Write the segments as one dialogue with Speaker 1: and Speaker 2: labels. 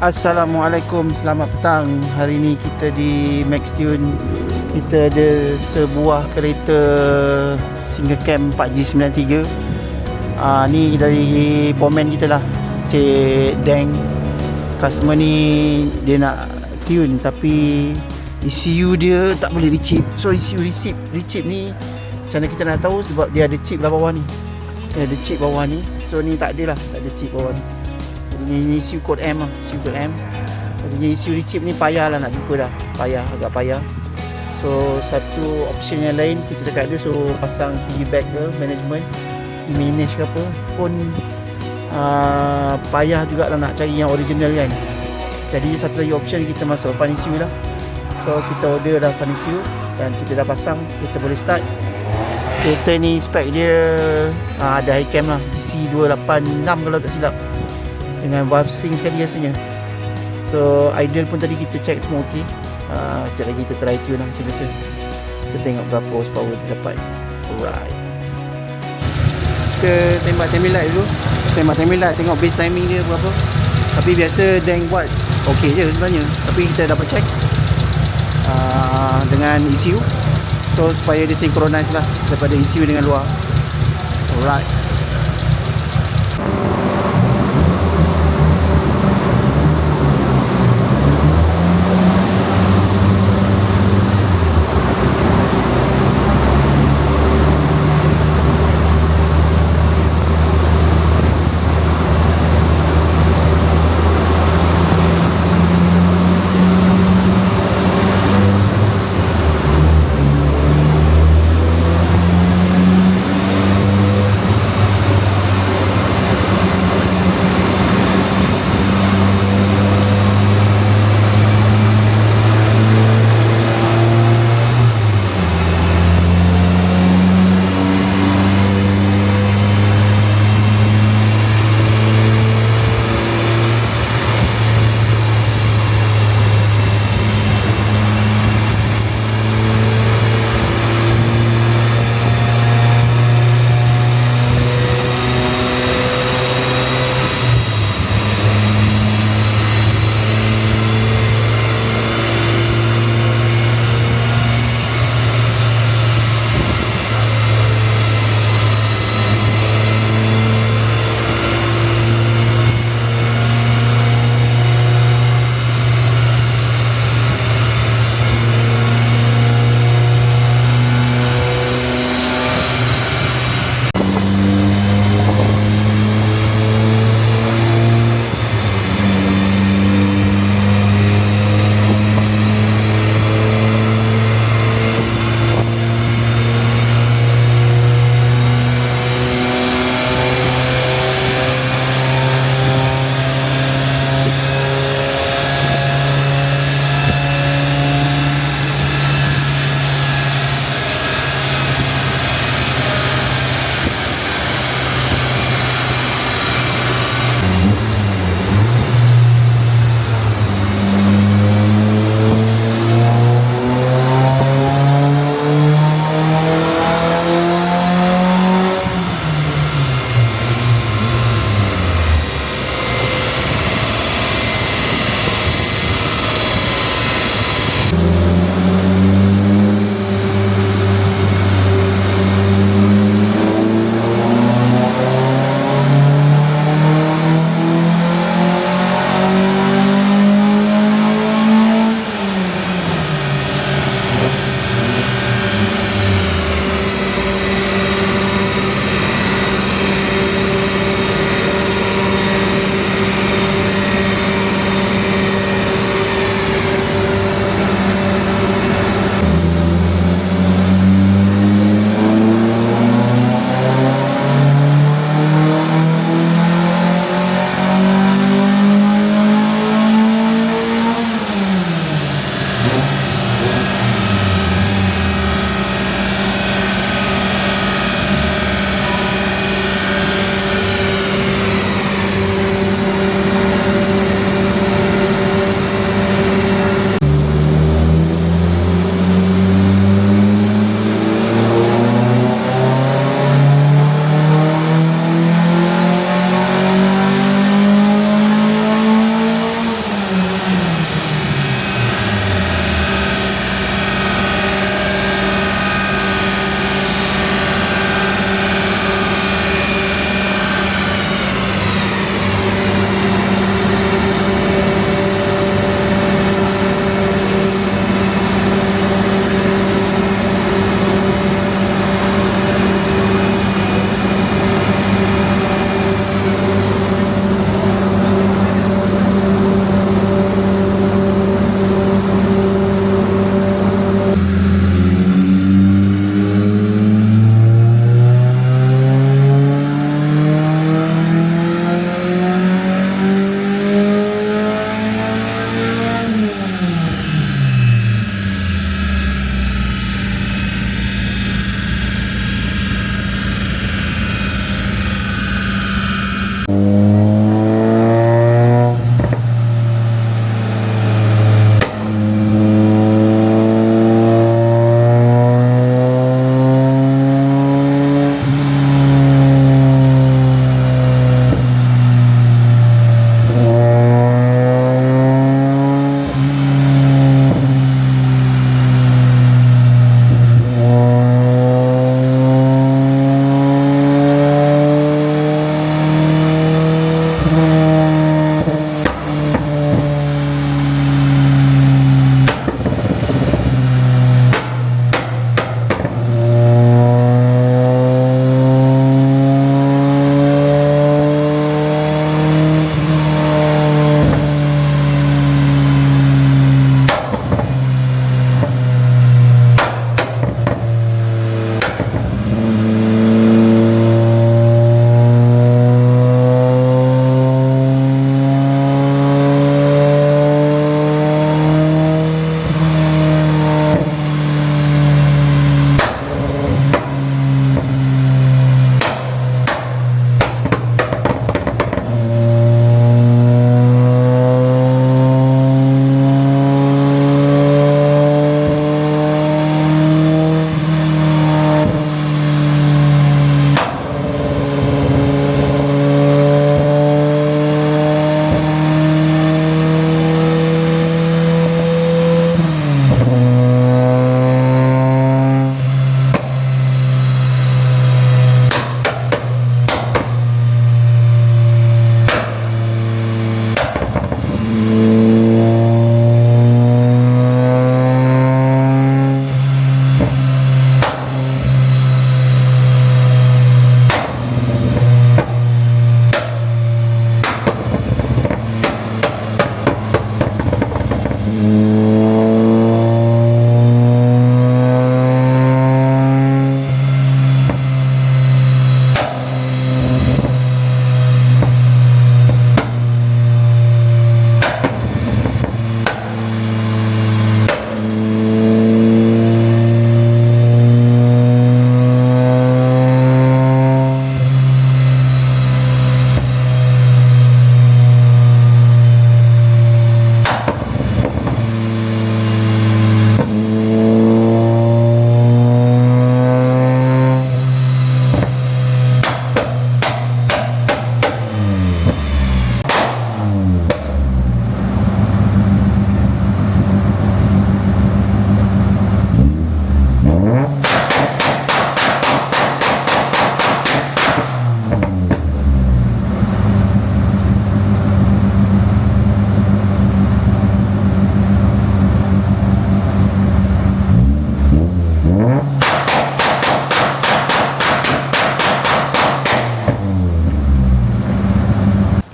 Speaker 1: Assalamualaikum, selamat petang. Hari ni kita di Max Tune. Kita ada sebuah kereta single cam 4G93. Ni dari pomen kita lah, Cik Deng. Customer ni dia nak tune tapi ECU dia tak boleh recip. So ECU recip ni macam mana kita nak tahu, sebab dia ada chip lah bawah ni. Dia ada chip bawah ni. So ni tak ada lah, tak ada chip bawah ni. Ini ECU kod M lah, ECU kod M. Jadi ECU recip ni payah lah nak jumpa dah. Agak payah. So satu option yang lain kita cakap dia suruh pasang piggyback ke management, manage ke apa pun payah jugalah nak cari yang original kan. Jadi satu lagi option kita masuk FUN ECU lah. So kita order dah FUN ECU dan kita dah pasang, kita boleh start. Kereta ni spek dia ada high cam lah, DC286 kalau tak silap, dengan valve string sekali rasanya. So idle pun tadi kita check semua ok. Sekejap lagi kita try tune lah macam biasa. Kita tengok berapa horsepower kita dapat. Alright, kita tembak timing light dulu. Tembak timing light, tengok base timing dia berapa. Tapi biasa Deng buat ok je sebenarnya. Tapi kita dapat check dengan ECU. So supaya dia synchronize lah daripada ECU dengan luar. Alright,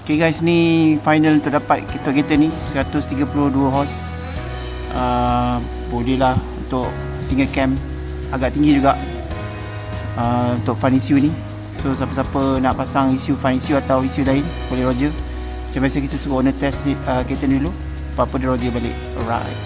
Speaker 1: Okay guys, ni final untuk dapat kereta ni 132 horse. Boleh lah untuk single cam, agak tinggi juga untuk FUN ECU ni. So siapa-siapa nak pasang ECU FUN ECU atau ECU lain boleh roger. Macam biasa kita suruh owner test kereta ni dulu, apa-apa dia roger balik. Alright.